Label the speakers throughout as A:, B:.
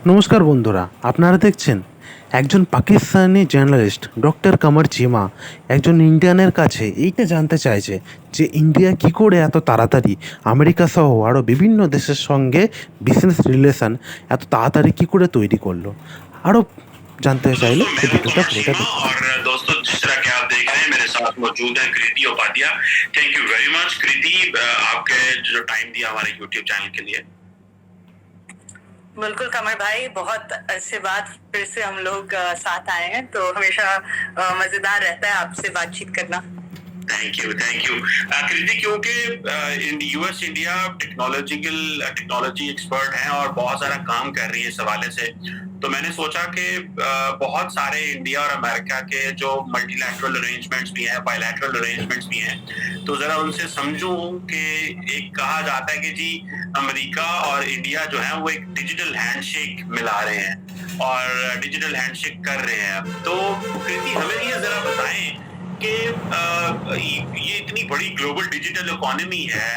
A: নমস্কার বন্ধুরা, আপনারা দেখছেন একজন পাকিস্তানি জার্নালিস্ট ডক্টর কামার চিমা একজন ইন্ডিয়ানের কাছে এইটা জানতে চাইছে যে ইন্ডিয়া কী করে এত তাড়াতাড়ি আমেরিকা সহ আরও বিভিন্ন দেশের সঙ্গে বিজনেস রিলেশন এত তাড়াতাড়ি কী করে তৈরি করলো। আরও জানতে চাইলে
B: दोस्तों,
A: এই
B: मैं हूं
A: ভিডিওটা
B: डॉक्टर
A: পুরোটা
B: सीमा
A: দেখুন।
B: और दोस्तों जिस तरह के आप देख रहे हैं मेरे साथ मौजूद है Kriti Upadhyay. Thank you very much Kriti, आपके जो टाइम दिया हमारे यूट्यूब चैनल के लिए।
C: बिल्कुल कमर भाई, बहुत अरसे बाद फिर से हम लोग साथ आए हैं, तो हमेशा मजेदार रहता है आपसे बातचीत करना।
B: थैंक यू कृति, क्योंकि यूएस इंडिया टेक्नोलॉजी एक्सपर्ट हैं और बहुत सारा काम कर रही है इस हवाले से, तो मैंने सोचा कि बहुत सारे इंडिया और अमेरिका के जो मल्टीलैटरल अरेंजमेंट्स भी हैं, बायलैटरल अरेंजमेंट्स भी हैं, तो जरा उनसे समझूं कि एक कहा जाता है कि जी अमेरिका और इंडिया जो है वो एक डिजिटल हैंडशेक मिला रहे हैं और डिजिटल हैंडशेक कर रहे हैं। तो कृति, हमें ये जरा बताएं कि ये इतनी बड़ी ग्लोबल डिजिटल इकोनॉमी है,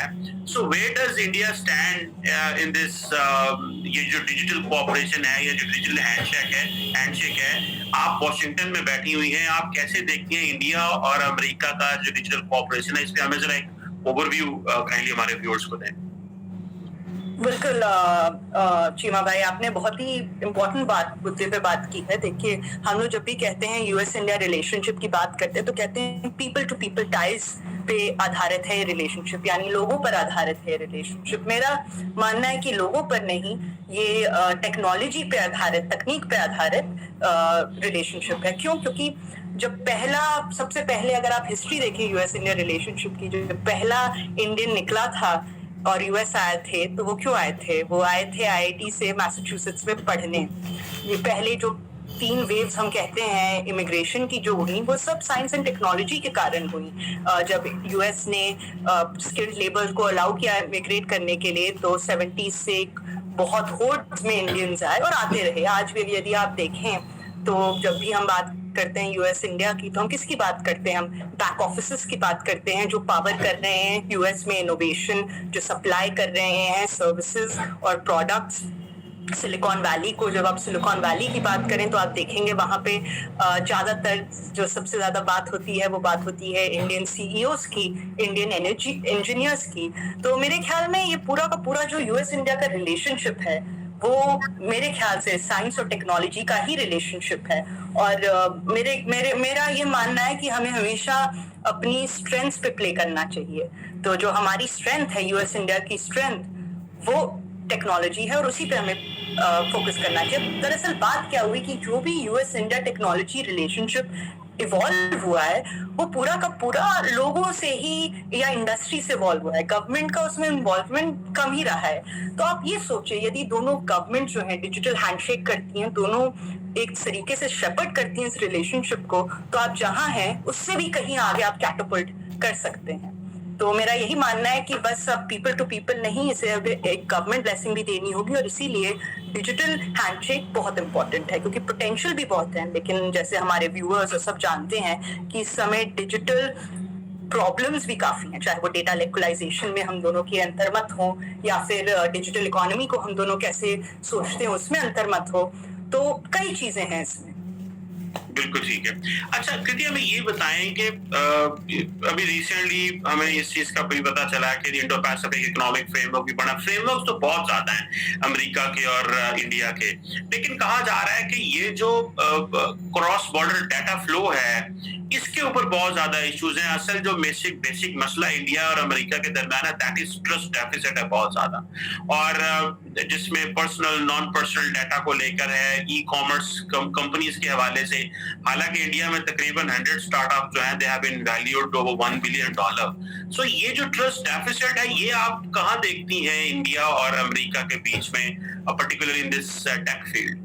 B: so where does India stand in this, ये जो डिजिटल कोऑपरेशन है, ये जो डिजिटल हैंडशेक है, आप वॉशिंगटन में बैठी हुई हैं, आप कैसे देखती हैं इंडिया और अमेरिका का जो डिजिटल कोऑपरेशन है, इस पे हमें जरा एक ओवरव्यू काइंडली हमारे व्यूअर्स को दें।
C: बिल्कुल चीमा भाई, आपने बहुत ही इम्पोर्टेंट मुद्दे पे बात की है। देखिए, हम लोग जब भी कहते हैं यूएस इंडिया रिलेशनशिप की बात करते हैं तो कहते हैं पीपल टू पीपल टाइज पे आधारित है ये रिलेशनशिप, यानी लोगों पर आधारित है रिलेशनशिप। मेरा मानना है कि लोगों पर नहीं, ये टेक्नोलॉजी पे आधारित, तकनीक पे आधारित रिलेशनशिप है। क्यों? क्योंकि जब सबसे पहले अगर आप हिस्ट्री देखें यूएस इंडिया रिलेशनशिप की, जो पहला इंडियन निकला था और यूएस आए थे, तो वो क्यों आए थे? वो आए थे आईआईटी से मैसाचुसेट्स में पढ़ने। ये पहले जो 3 वेव्स हम कहते हैं इमिग्रेशन की जो हुई, वो सब साइंस एंड टेक्नोलॉजी के कारण हुई। जब यूएस ने स्किल्ड लेबर को अलाउ किया इमिग्रेट करने के लिए, तो 70s से बहुत होड़ में इंडियंस आए और आते रहे। आज भी यदि आप देखें तो जब भी हम बात करते हैं यूएस इंडिया की, तो हम किसकी बात करते हैं? हम बैक ऑफिसेस की बात करते हैं जो पावर कर रहे हैं यूएस में इनोवेशन, जो सप्लाई कर रहे हैं सर्विसेज और प्रोडक्ट्स। सिलिकॉन वैली को, जब आप सिलिकॉन वैली की बात करें तो आप देखेंगे वहाँ पे ज़्यादातर जो सबसे ज़्यादा बात होती है वो बात होती है इंडियन सीईओज की, इंडियन एनर्जी इंजीनियर्स की। तो मेरे ख्याल में ये पूरा का पूरा जो यूएस इंडिया का रिलेशनशिप है, वो मेरे ख्याल से साइंस और टेक्नोलॉजी का ही रिलेशनशिप है। और मेरा ये मानना है कि हमें हमेशा अपनी स्ट्रेंथ पे प्ले करना चाहिए। तो जो हमारी स्ट्रेंथ है, यूएस इंडिया की स्ट्रेंथ, वो टेक्नोलॉजी है और उसी पे हमें फोकस करना चाहिए। दरअसल बात क्या हुई कि जो भी US India technology relationship evolve हुआ है, वो पूरा का पूरा लोगों से ही या इंडस्ट्री से इवॉल्व हुआ है। गवर्नमेंट का उसमें इन्वॉल्वमेंट कम ही रहा है। तो आप ये सोचिए, यदि दोनों गवर्नमेंट जो है डिजिटल हैंडशेक करती हैं, दोनों एक तरीके से शेपर्ड करती हैं इस रिलेशनशिप को, तो आप जहां हैं उससे भी कहीं आगे आप कैटapult कर सकते हैं। तो मेरा यही मानना है कि बस अब पीपल टू पीपल नहीं, इसे अब एक गवर्नमेंट ब्लेसिंग भी देनी होगी, और इसीलिए डिजिटल हैंडशेक बहुत इंपॉर्टेंट है, क्योंकि पोटेंशियल भी बहुत है। लेकिन जैसे हमारे व्यूअर्स और सब जानते हैं कि इस समय डिजिटल प्रॉब्लम्स भी काफी हैं, चाहे वो डेटा लिक्वलाइजेशन में हम दोनों की अंतर्मत हो, या फिर डिजिटल इकोनॉमी को हम दोनों कैसे सोचते हैं उसमें अंतर्मत हो। तो कई चीजें हैं इसमें।
B: बिल्कुल ठीक है। अच्छा कृति, हमें ये बताएं कि अभी रिसेंटली हमें इस चीज का भी पता चला कि इंडो पैसिफिक इकोनॉमिक फ्रेमवर्क भी बना। फ्रेमवर्क तो बहुत ज्यादा है अमेरिका के और इंडिया के, लेकिन कहा जा रहा है कि ये जो क्रॉस बॉर्डर डाटा फ्लो है, इसके ऊपर बहुत ज्यादा इश्यूज हैं। असल जो बेसिक मसला इंडिया और अमेरिका के दरमियान है, दैट इज ट्रस्ट डेफिसिट है बहुत ज्यादा, और जिसमें पर्सनल नॉन पर्सनल डाटा को लेकर है, ई कॉमर्स कंपनीज के हवाले से। हालांकि इंडिया में तकरीबन 100 स्टार्टअप जो हैं, they have been valued over $1 billion. So ये जो ट्रस्ट डेफिसिट है, ये आप कहां देखती हैं इंडिया और अमेरिका के बीच में, particularly in this tech field?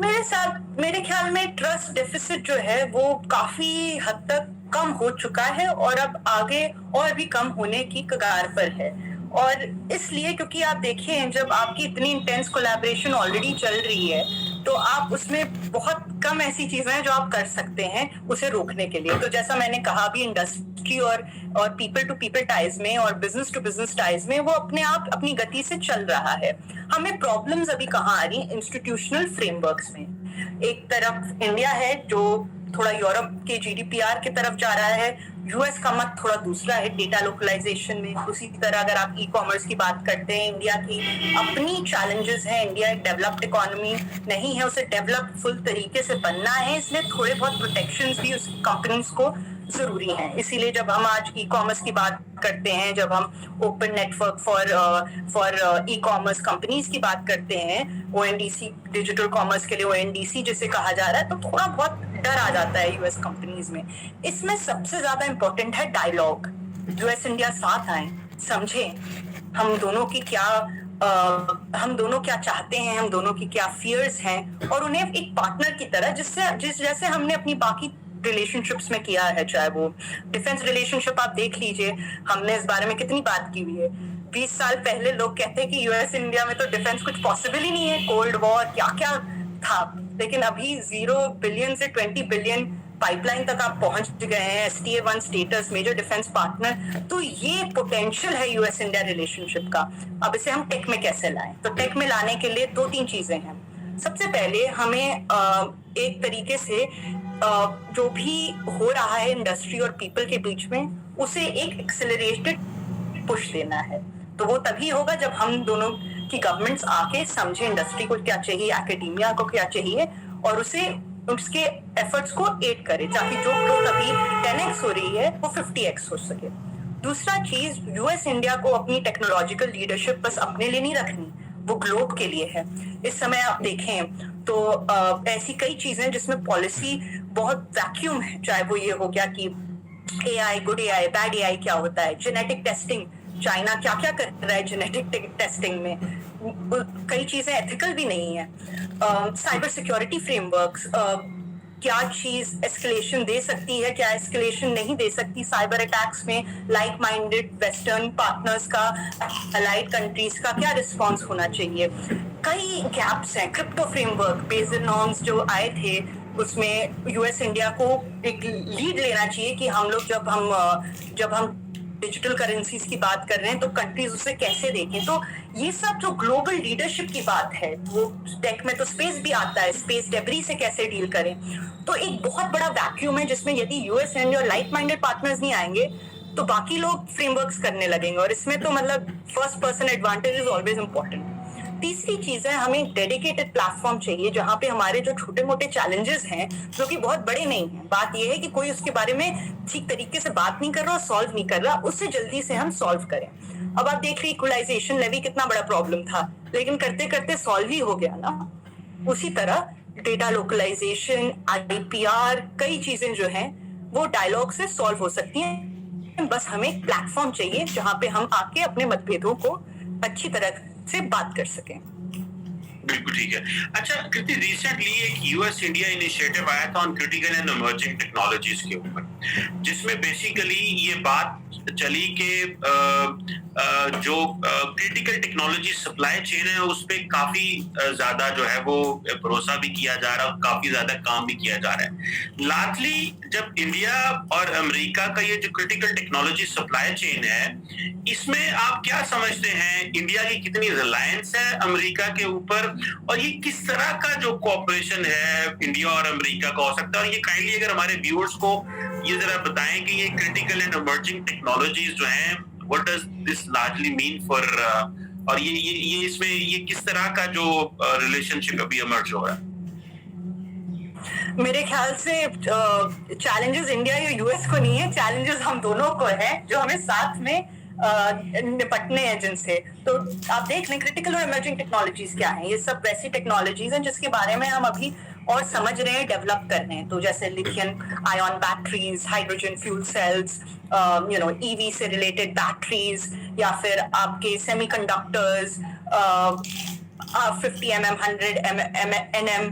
C: मेरे ख्याल में ट्रस्ट डेफिसिट जो है वो काफी हद तक कम हो चुका है, और अब आगे और भी कम होने की कगार पर है। और इसलिए क्योंकि आप देखिए, जब आपकी इतनी इंटेंस कोलैबोरेशन ऑलरेडी चल रही है, तो आप उसमें बहुत कम ऐसी चीजें हैं जो आप कर सकते हैं उसे रोकने के लिए। तो जैसा मैंने कहा अभी इंडस्ट्री और पीपल टू पीपल टाइज में और बिजनेस टू बिजनेस टाइज में वो अपने आप अपनी गति से चल रहा है। हमें प्रॉब्लम्स अभी कहाँ आ रही, इंस्टीट्यूशनल फ्रेमवर्क्स में। एक तरफ इंडिया है जो थोड़ा यूरोप के जीडीपीआर की तरफ जा रहा है, यूएस का मत थोड़ा दूसरा है डेटा लोकलाइजेशन में। उसी तरह अगर आप ई कॉमर्स की बात करते हैं, इंडिया की अपनी चैलेंजेस हैं। इंडिया एक डेवलप्ड इकोनॉमी नहीं है, उसे डेवलप फुल तरीके से बनना है, इसलिए थोड़े बहुत प्रोटेक्शंस भी उस कंपनीज को जरूरी है। इसीलिए जब हम आज ई कॉमर्स की बात करते हैं, जब हम open network for e commerce companies की बात करते हैं, ओएनडीसी डिजिटल कॉमर्स के लिए ओएनडीसी जिसे कहा जा रहा है, तो थोड़ा बहुत डर आ जाता है यूएस कंपनीज में। इसमें सबसे ज्यादा इंपॉर्टेंट है डायलॉग। यूएस इंडिया साथ आए, समझें हम दोनों की क्या हम दोनों क्या चाहते हैं, हम दोनों की क्या फियर्स हैं, और उन्हें एक पार्टनर की तरह जैसे हमने अपनी बाकी रिलेशनशिप्स में किया है, चाहे वो डिफेंस रिलेशनशिप आप देख लीजिए, हमने इस बारे में कितनी बात की हुई है। 20 साल पहले लोग कहते हैं कि यूएस इंडिया में तो डिफेंस कुछ पॉसिबल ही नहीं है, कोल्ड वॉर क्या क्या था, लेकिन अभी 0 बिलियन से 20 बिलियन पाइपलाइन तक आप पहुंच गए हैं, STA1 status, major defence partner. तो ये पोटेंशियल है यूएस इंडिया रिलेशनशिप का। अब इसे हम टेक में कैसे लाएं? तो टेक में लाने के लिए 2-3 चीजें हैं। सबसे पहले हमें एक तरीके से जो भी हो रहा है इंडस्ट्री और पीपल के बीच में, उसे एक एक्सेलरेटेड पुश देना है। तो वो तभी होगा जब हम दोनों की गवर्नमेंट्स आके समझे इंडस्ट्री को क्या चाहिए, एकेडेमिया को क्या चाहिए, और उसके एफर्ट्स को एड करे, ताकि जो ग्रोथ अभी 10x हो रही है वो 50x हो सके। दूसरा चीज, यूएस इंडिया को अपनी टेक्नोलॉजिकल लीडरशिप बस अपने लिए नहीं रखनी, वो ग्लोब के लिए है। इस समय आप देखें तो ऐसी कई चीजें जिसमें पॉलिसी बहुत वैक्यूम है, चाहे वो ये हो गया कि AI, good AI, bad AI क्या होता है, जेनेटिक टेस्टिंग, चाइना क्या क्या कर रहा है जेनेटिक टेस्टिंग में, कई चीजें एथिकल भी नहीं है। साइबर सिक्योरिटी फ्रेमवर्क्स, क्या चीज एस्केलेशन दे सकती है, क्या एस्केलेशन नहीं दे सकती साइबर अटैक्स में, लाइक माइंडेड वेस्टर्न पार्टनर्स का, अलाइड कंट्रीज का क्या रिस्पॉन्स होना चाहिए। कई गैप्स हैं। क्रिप्टो फ्रेमवर्क, बेसिल नॉर्म्स जो आए थे, उसमें यूएस इंडिया को एक लीड लेना चाहिए कि हम लोग जब हम डिजिटल करेंसीज की बात कर रहे हैं तो कंट्रीज उसे कैसे देखें। तो ये सब जो ग्लोबल लीडरशिप की बात है, वो टेक में तो स्पेस भी आता है, स्पेस डेब्री से कैसे डील करें। तो एक बहुत बड़ा वैक्यूम है जिसमें यदि यूएस एंड और लाइक माइंडेड पार्टनर्स नहीं आएंगे तो बाकी लोग फ्रेमवर्क्स करने लगेंगे, और इसमें तो मतलब first person advantage is always important. तीसरी चीज है, हमें डेडिकेटेड प्लेटफॉर्म चाहिए जहां पे हमारे जो छोटे मोटे चैलेंजेस हैं, जो कि बहुत बड़े नहीं हैं, बात यह है कि कोई उसके बारे में ठीक तरीके से बात नहीं कर रहा, सॉल्व नहीं कर रहा, उससे जल्दी से हम सॉल्व करें। अब आप देख रहे इक्वलाइजेशन लेवी कितना बड़ा प्रॉब्लम था, लेकिन करते करते सॉल्व ही हो गया ना। उसी तरह डेटा लोकलाइजेशन, IPR, कई चीजें जो हैं वो डायलॉग से सॉल्व हो सकती हैं। बस हमें एक प्लेटफॉर्म चाहिए जहां पे हम आके अपने मतभेदों को अच्छी तरह से बात कर सकें।
B: बिल्कुल ठीक है। अच्छा कृति, रिसेंटली एक यूएस इंडिया इनिशिएटिव आया था on critical and emerging technologies के ऊपर, जिसमें बेसिकली ये बात चली कि जो क्रिटिकल टेक्नोलॉजी सप्लाई चेन है उस पर काफी ज्यादा जो है वो भरोसा भी किया जा रहा है, काफी ज्यादा काम भी किया जा रहा है। लास्टली जब इंडिया और अमेरिका का ये जो क्रिटिकल टेक्नोलॉजी सप्लाई चेन है, इसमें आप क्या समझते हैं, इंडिया की कितनी रिलायंस है अमेरिका के ऊपर, और ये किस तरह का जो कोऑपरेशन है इंडिया और अमेरिका का हो सकता है? और ये काइंडली अगर हमारे व्यूअर्स को ये जरा बताएं कि ये क्रिटिकल एंड इमर्जिंग टेक्नोलॉजीज जो हैं, what does this largely mean for, और ये इसमें ये किस तरह का जो रिलेशनशिप अभी इमर्ज हो रहा है?
C: मेरे ख्याल से चैलेंजेस इंडिया या यूएस को नहीं है, चैलेंजेस हम दोनों को है जो हमें साथ में निपटने हैं जिनसे। तो आप देख लें क्रिटिकल और इमर्जिंग टेक्नोलॉजीज क्या हैं। ये सब वैसी टेक्नोलॉजीज हैं जिसके बारे में हम अभी और समझ रहे हैं, डेवलप कर रहे हैं। तो जैसे lithium ion batteries, hydrogen fuel cells, EV से रिलेटेड बैटरीज, या फिर आपके semiconductors, 50 mm 100 nm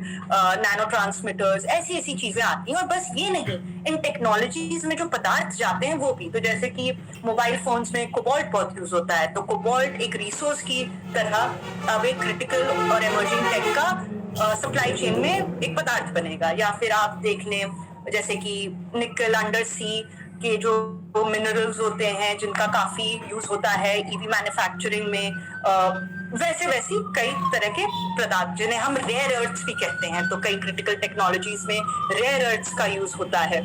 C: nano transmitters, ऐसी चीजें आती हैं। और बस ये नहीं, इन टेक्नोलॉजीज में जो पदार्थ जाते हैं वो भी, तो जैसे कि मोबाइल फोन्स में कोबाल्ट बहुत यूज होता है, तो कोबाल्ट एक रिसोर्स की तरह अब एक क्रिटिकल और इमर्जिंग टेक का सप्लाई चेन में एक पदार्थ बनेगा। या फिर आप देख लें जैसे कि निकल अंडर सी के जो मिनरल्स होते हैं जिनका काफी यूज होता है ईवी मैन्युफैक्चरिंग में, वैसी कई तरह के पदार्थ जिन्हें हम रेयर अर्थ्स भी कहते हैं। तो कई क्रिटिकल टेक्नोलॉजीज में रेयर अर्थ्स का यूज होता है।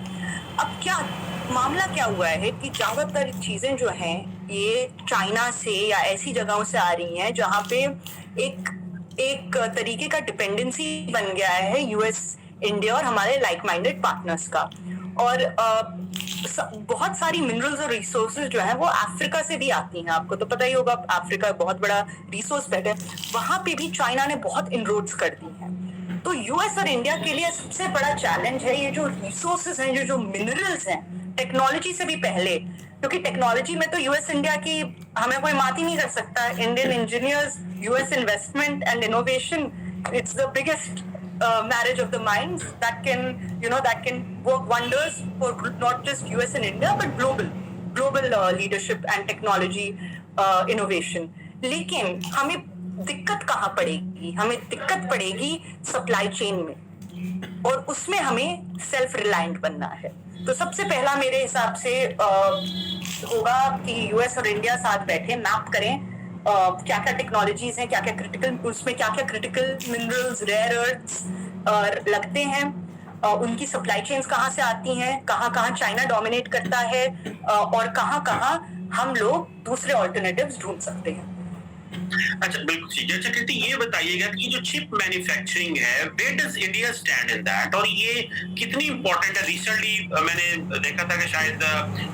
C: अब क्या मामला क्या हुआ है कि ज्यादातर चीजें जो हैं ये चाइना से या ऐसी जगहों से आ रही हैं जहां पे एक तरीके का डिपेंडेंसी बन गया है यूएस, इंडिया और हमारे लाइक माइंडेड पार्टनर्स का। और बहुत सारी मिनरल्स और रिसोर्सेज जो है वो अफ्रीका से भी आती हैं। आपको तो पता ही होगा, अफ्रीका बहुत बड़ा रिसोर्स बेल्ट है, वहां पे भी चाइना ने बहुत इनरोड्स कर दी हैं। तो यूएस और इंडिया के लिए सबसे बड़ा चैलेंज है ये जो रिसोर्सेज हैं, जो मिनरल्स हैं, टेक्नोलॉजी से भी पहले, क्योंकि टेक्नोलॉजी में तो यूएस इंडिया की हमें कोई बात ही नहीं कर सकता। Indian engineers, US investment and innovation, it's the biggest marriage of the minds that can work wonders for not just US and India but global leadership and technology innovation। लेकिन हमें दिक्कत कहाँ पड़ेगी? हमें दिक्कत पड़ेगी सप्लाई चेन में, और उसमें हमें सेल्फ रिलायंट बनना है। तो सबसे पहला मेरे हिसाब से होगा कि यूएस और इंडिया साथ बैठे, मैप करें क्या क्या टेक्नोलॉजीज हैं, क्या क्या क्रिटिकल मिनरल्स, रेयर अर्थ्स लगते हैं, उनकी सप्लाई चेन्स कहाँ से आती हैं, कहाँ चाइना डोमिनेट करता है, और कहाँ हम लोग दूसरे ऑल्टरनेटिव्स ढूंढ सकते हैं।
B: अच्छा, बिल्कुल ठीक है। अच्छा कृति, ये बताइएगा कि जो चिप मैन्युफैक्चरिंग है, where does India stand in that, और ये कितनी इंपॉर्टेंट है? रिसेंटली मैंने देखा था कि शायद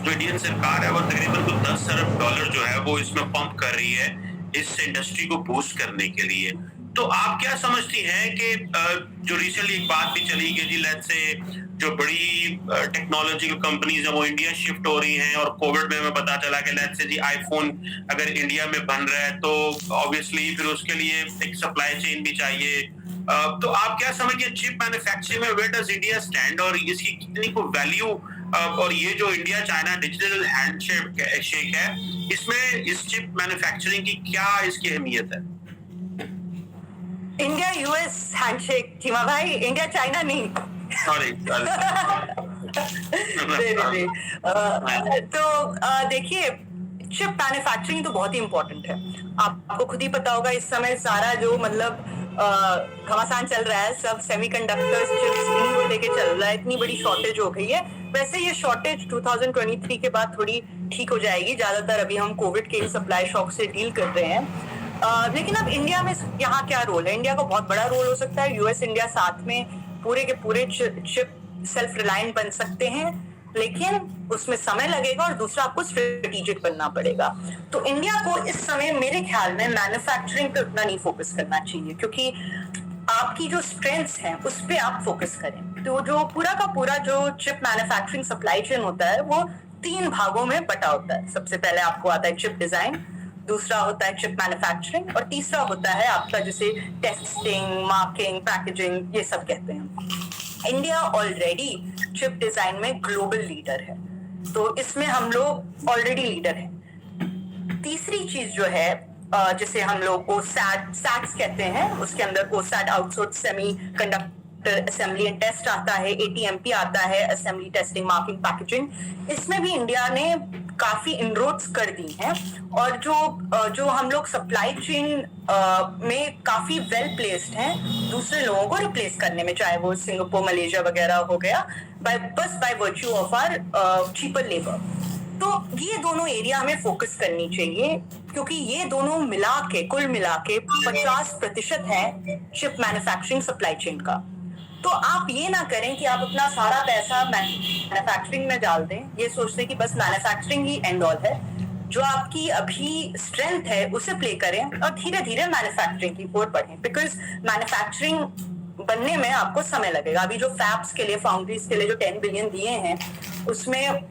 B: जो इंडियन सरकार है वो तकरीबन कुछ $10 अरब जो है वो इसमें पंप कर रही है इस इंडस्ट्री को बूस्ट करने के लिए। तो आप क्या समझती हैं कि जो रिसेंटली एक बात भी चली कि जी लेट्स से जो बड़ी टेक्नोलॉजिकल कंपनीज है वो इंडिया शिफ्ट हो रही हैं, और कोविड में हमें पता चला कि लेट्स से जी आईफोन अगर इंडिया में बन रहा है तो ऑब्वियसली फिर उसके लिए एक सप्लाई चेन भी चाहिए। तो आप क्या समझिए चिप मैन्युफैक्चरिंग में वेयर डज इंडिया स्टैंड, और इसकी कितनी को वैल्यू, और ये जो इंडिया चाइना डिजिटल हैंडशेक है, इसमें इस चिप मैन्युफैक्चरिंग की क्या इसकी अहमियत है?
C: इंडिया यूएस हैंडशेक, चीमा भाई, इंडिया चाइना नहीं।
B: सॉरी।
C: तो देखिए, चिप मैन्युफैक्चरिंग तो बहुत ही इंपॉर्टेंट है। आपको खुद ही पता होगा इस समय सारा जो मतलब घमासान चल रहा है, सब सेमीकंडक्टर्स, चिप्स इन्हीं को लेके चल रहा है। इतनी बड़ी शॉर्टेज हो गई है। वैसे ये शॉर्टेज 2023 के बाद थोड़ी ठीक हो जाएगी। ज्यादातर अभी हम कोविड के सप्लाई शॉक से डील कर रहे हैं। लेकिन अब इंडिया में यहाँ क्या रोल है? इंडिया का बहुत बड़ा रोल हो सकता है। यूएस इंडिया साथ में पूरे के पूरे चिप सेल्फ रिलायंट बन सकते हैं, लेकिन उसमें समय लगेगा और दूसरा आपको स्ट्रेटेजिक बनना पड़ेगा। तो इंडिया को इस समय मेरे ख्याल में मैन्युफैक्चरिंग पे उतना नहीं फोकस करना चाहिए, क्योंकि आपकी जो स्ट्रेंथ्स हैं उस पे आप फोकस करें। तो जो पूरा का पूरा जो चिप मैन्युफैक्चरिंग सप्लाई चेन होता है वो 3 भागों में बटा होता है। सबसे पहले आपको आता है चिप डिजाइन, दूसरा होता है चिप मैन्युफैक्चरिंग, और तीसरा होता है आपका जिसे टेस्टिंग, मार्किंग, पैकेजिंग ये सब कहते हैं। इंडिया ऑलरेडी चिप डिजाइन में ग्लोबल लीडर है, तो इसमें हम लोग ऑलरेडी लीडर हैं। तीसरी चीज जो है जिसे हम लोग सैट्स कहते हैं, उसके अंदर OSAT outsource semiconductor assembly and test आता है, ATMP आता है, असेंबली टेस्टिंग मार्किंग पैकेजिंग। इसमें भी इंडिया ने काफी इनरोड्स कर दी हैं, और जो हम लोग सप्लाई चेन में काफी वेल प्लेस्ड हैं दूसरे लोगों को रिप्लेस करने में, चाहे वो सिंगापुर, मलेशिया वगैरह हो गया, by virtue of our cheaper labour. तो ये दोनों एरिया हमें फोकस करनी चाहिए, क्योंकि ये दोनों कुल मिला के 50% है चिप मैन्युफैक्चरिंग सप्लाई चेन का। तो आप ये ना करें कि आप अपना सारा पैसा मैन्युफैक्चरिंग में डाल दें, ये सोचते कि बस मैन्युफैक्चरिंग ही एंड ऑल है। जो आपकी अभी स्ट्रेंथ है उसे प्ले करें और धीरे धीरे मैन्युफैक्चरिंग की ओर बढ़ें, बिकॉज मैन्युफैक्चरिंग बनने में आपको समय लगेगा। अभी जो फैब्स के लिए, फाउंड्रीज के लिए जो 10 बिलियन दिए हैं, उसमें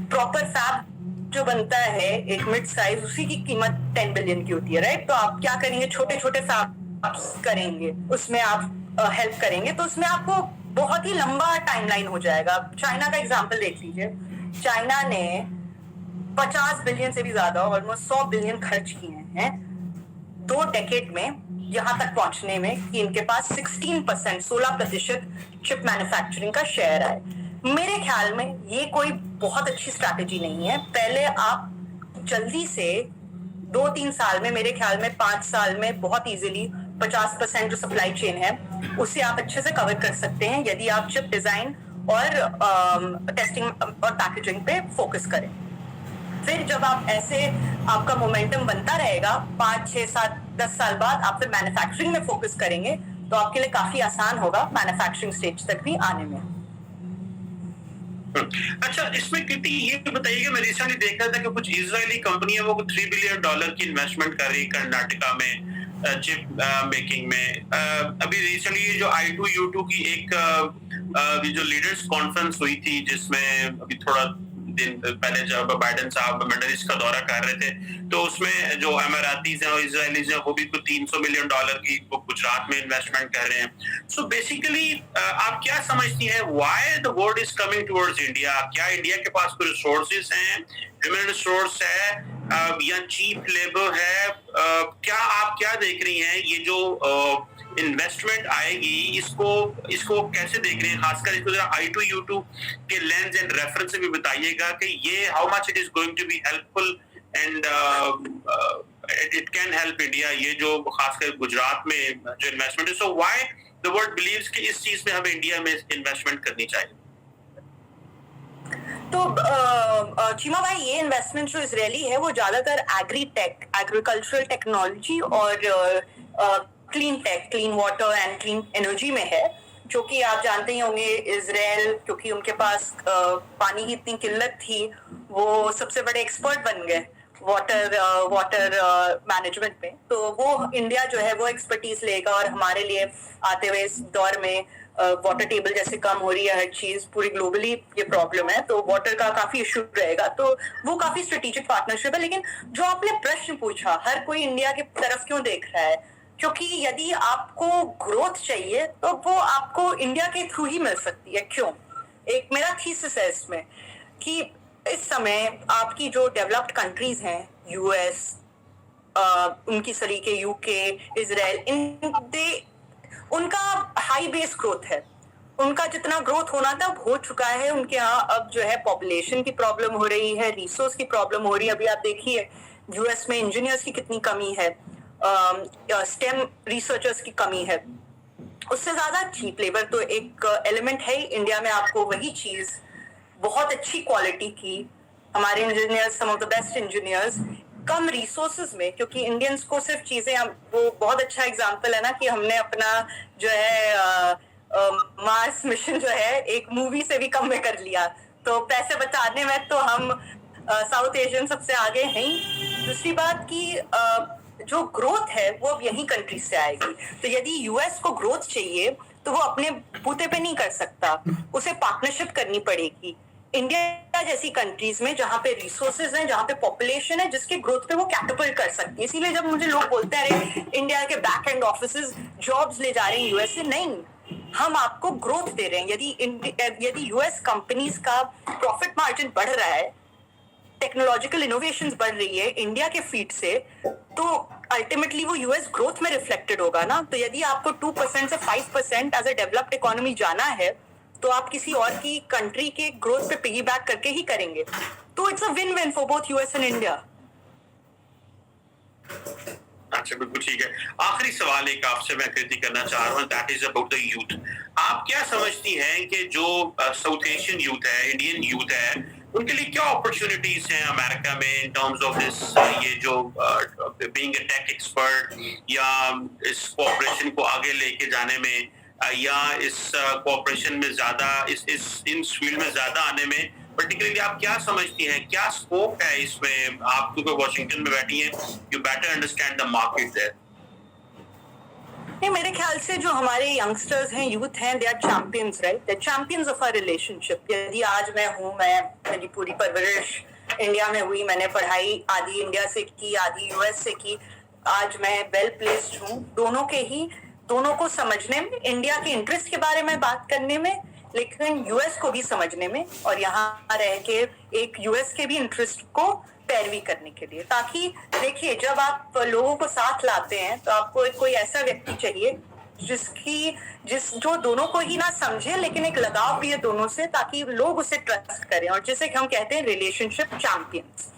C: प्रॉपर फैब जो बनता है एक मिड साइज, उसी की कीमत 10 बिलियन की होती है, राइट? तो आप क्या करेंगे, छोटे छोटे फैब्स करेंगे, उसमें आप हेल्प करेंगे, तो उसमें आपको बहुत ही लंबा टाइमलाइन हो जाएगा। चाइना का एग्जांपल देख लीजिए। चाइना ने 50 बिलियन से भी ज्यादा, ऑलमोस्ट 100 बिलियन खर्च किए हैं 2 डेकेड में यहाँ तक पहुंचने में कि इनके पास 16% चिप मैन्युफैक्चरिंग का शेयर आए। मेरे ख्याल में ये कोई बहुत अच्छी स्ट्रैटेजी नहीं है। पहले आप जल्दी से 2-3 साल में, मेरे ख्याल में 5 साल में बहुत इजीली 50% जो सप्लाई चेन है उसे आप अच्छे से कवर कर सकते हैं यदि आप चिप डिजाइन और टेस्टिंग और पैकेजिंग पे फोकस करें। फिर जब आप ऐसे आपका मोमेंटम बनता रहेगा 5, 6, 7, 10 साल बाद आप फिर मैन्युफैक्चरिंग में फोकस करेंगे तो आपके लिए काफी आसान होगा मैन्युफैक्चरिंग स्टेज तक भी आने में।
B: अच्छा, इसमें कितनी ये बताइएगा, मैं रिसेंटली देख रहा था कि कुछ इजरायली कंपनी है वो $3 बिलियन की इन्वेस्टमेंट कर रही है कर्नाटका में चिप मेकिंग में। अभी रिसेंटली ये जो I2U2 की एक जो लीडर्स कॉन्फ्रेंस हुई थी जिसमें अभी थोड़ा दिन पहले जब बाइडेन साहब मिडल ईस्ट का दौरा कर रहे थे तो उसमें जो अमीरातीज हैं और इजरायलीज हैं वो भी कुछ $300 मिलियन की वो गुजरात में इन्वेस्टमेंट कर रहे हैं। सो बेसिकली आप क्या समझती हैं why the world is coming towards India? क्या इंडिया के पास कोई रिसोर्सेज हैं, ह्यूमन रिसोर्स है या चीप लेबर है? आप क्या देख रही हैं ये जो इन्वेस्टमेंट आएगी इसको कैसे देख रहे हैं? खासकर इसको जरा I2U2 के लेंस एंड रेफरेंस से भी बताइएगा कि ये how much it is going to be helpful and it can help India, ये जो खासकर गुजरात में जो इन्वेस्टमेंट है। So why the world believes कि इस चीज में हमें इंडिया में इन्वेस्टमेंट करनी चाहिए?
C: तो चीमा भाई, ये इन्वेस्टमेंट जो इजरायली है वो ज्यादातर एग्रीकल्चरल टेक्नोलॉजी और clean tech, clean water and clean energy में है, जो कि आप जानते ही होंगे इजराइल क्योंकि उनके पास पानी की इतनी किल्लत थी वो सबसे बड़े एक्सपर्ट बन गए वाटर मैनेजमेंट में। तो वो इंडिया जो है वो एक्सपर्टीज लेगा और हमारे लिए आते हुए इस दौर में वाटर टेबल जैसे कम हो रही है, हर चीज पूरी ग्लोबली ये प्रॉब्लम है तो वाटर का काफी इशू रहेगा, तो वो काफी स्ट्रेटेजिक पार्टनरशिप है। लेकिन जो आपने प्रश्न पूछा, हर कोई इंडिया की तरफ क्यों देख रहा है? क्योंकि यदि आपको ग्रोथ चाहिए तो वो आपको इंडिया के थ्रू ही मिल सकती है। क्यों? एक मेरा थीसिस है इसमें कि इस समय आपकी जो डेवलप्ड कंट्रीज हैं, यूएस, उनकी सरीके यूके, इजराइल, उनका हाई बेस ग्रोथ है। उनका जितना ग्रोथ होना था हो चुका है। उनके यहाँ अब जो है पॉपुलेशन की प्रॉब्लम हो रही है, रिसोर्स की प्रॉब्लम हो रही है। अभी आप देखिए यूएस में इंजीनियर्स की कितनी कमी है, स्टेम रिसर्चर्स की कमी है। उससे ज्यादा चीप लेबर तो एक एलिमेंट है ही। इंडिया में आपको वही चीज बहुत अच्छी क्वालिटी की, हमारे engineers some of the best engineers कम रिसोर्सेज में, क्योंकि इंडियंस को सिर्फ चीजें, वो बहुत अच्छा एग्जांपल है ना कि हमने अपना जो है मार्स मिशन जो है एक मूवी से भी कम में कर लिया, तो पैसे बचाने में तो हम साउथ एशियन सबसे आगे हैं ही। दूसरी बात की जो ग्रोथ है वो अब यही कंट्री से आएगी। तो यदि यूएस को ग्रोथ चाहिए तो वो अपने बूते पे नहीं कर सकता, उसे पार्टनरशिप करनी पड़ेगी इंडिया जैसी कंट्रीज में जहां पे रिसोर्सेज हैं, जहां पे पॉपुलेशन है, जिसके ग्रोथ पे वो कैटअपल्ट कर सकती है। इसीलिए जब मुझे लोग बोलते हैं अरे इंडिया के बैक एंड ऑफिसेज जॉब्स ले जा रहे हैं यूएस से, नहीं, हम आपको ग्रोथ दे रहे हैं। यदि यूएस कंपनीज का प्रॉफिट मार्जिन बढ़ रहा है, टेक्नोलॉजिकल इनोवेशंस बढ़ रही है इंडिया के फीट से, तो अल्टीमेटली वो यूएस ग्रोथ में रिफ्लेक्टेड होगा ना। तो यदि आपको 2% से 5% एज ए डेवलप्ड इकोनॉमी जाना है तो आप किसी और की कंट्री के ग्रोथ पे पिगीबैक करके ही करेंगे। तो it's a win win for both US and India.
B: अच्छा, बिल्कुल ठीक है। आखिरी सवाल एक आपसे मैं कृति करना चाह रहा हूँ, that is about the youth. आप क्या समझती हैं कि जो साउथ एशियन यूथ है, इंडियन यूथ है, उनके लिए क्या अपॉर्चुनिटीज हैं अमेरिका में इन टर्म्स ऑफ दिस, ये जो बीइंग अ टेक एक्सपर्ट या इस कोऑपरेशन को आगे लेके जाने में या इस कोऑपरेशन में ज्यादा इस फील्ड में ज्यादा आने में पर्टिकुलरली आप क्या समझती हैं, क्या स्कोप है इसमें? आप क्योंकि वॉशिंगटन में बैठी हैं, you better understand the market there.
C: नहीं, मेरे ख्याल से जो हमारे यंगस्टर्स हैं, यूथ हैं, they are champions, right? They are champions of our relationship. यदि आज मैं हूँ, मेरी पूरी परवरिश इंडिया में हुई, मैंने पढ़ाई आधी इंडिया से की, आधी यूएस से की, आज मैं वेल प्लेस्ड हूँ दोनों को समझने में, इंडिया के इंटरेस्ट के बारे में बात करने में, लेकिन यूएस को भी समझने में, और यहाँ रह के एक यूएस के भी इंटरेस्ट को पैरवी करने के लिए। ताकि देखिए, जब आप लोगों को साथ लाते हैं तो आपको कोई ऐसा व्यक्ति चाहिए जो दोनों को ही ना समझे, लेकिन एक लगाव भी है दोनों से, ताकि लोग उसे ट्रस्ट करें। और जैसे कि हम कहते हैं रिलेशनशिप चैंपियंस।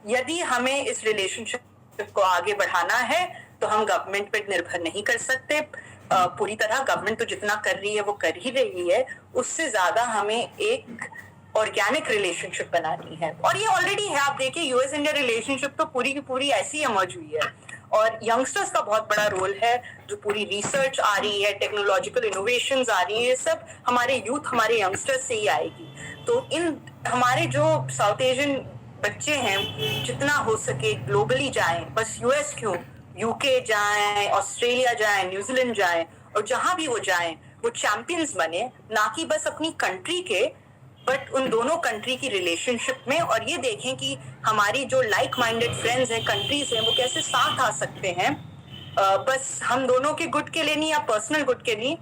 C: यदि हमें इस रिलेशनशिप को आगे बढ़ाना है तो हम गवर्नमेंट पर निर्भर नहीं कर सकते पूरी तरह। गवर्नमेंट तो जितना कर रही है वो कर ही रही है, उससे ज्यादा हमें एक ऑर्गेनिक रिलेशनशिप बनानी है। और ये ऑलरेडी है। आप देखिए, यूएस इंडिया रिलेशनशिप तो पूरी की पूरी ऐसी इमर्ज हुई है। और यंगस्टर्स का बहुत बड़ा रोल है, जो पूरी रिसर्च आ रही है, टेक्नोलॉजिकल इनोवेशंस आ रही है, ये सब हमारे यूथ, हमारे यंगस्टर्स से ही आएगी। तो इन हमारे जो साउथ एशियन बच्चे हैं, जितना हो सके ग्लोबली जाएं। बस यूएस क्यों, यूके जाएं, ऑस्ट्रेलिया जाएं, न्यूजीलैंड जाएं, और जहां भी वो जाएं वो चैंपियंस बने, ना कि बस अपनी कंट्री के, बट उन दोनों कंट्री की रिलेशनशिप में। और ये देखें कि हमारी जो लाइक माइंडेड फ्रेंड्स हैं, कंट्रीज हैं, वो कैसे साथ आ सकते हैं, बस हम दोनों के गुड के लिए नहीं, या पर्सनल गुड के लिए,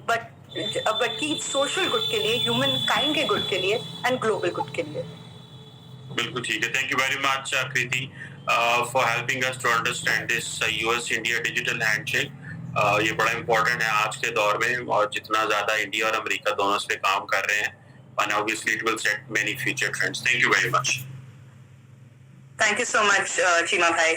C: बल्कि सोशल गुड के लिए, ह्यूमन काइंड के गुड के लिए, एंड ग्लोबल गुड के लिए।
B: बिल्कुल ठीक है। Thank you very much Kriti for helping us to understand this US India digital handshake. ये बड़ा इंपॉर्टेंट है आज के दौर में, और जितना ज्यादा इंडिया और अमेरिका दोनों इस पे काम कर रहे हैं, and obviously it will set many future trends. Thank you very much.
C: Thank you so much, Chima bhai.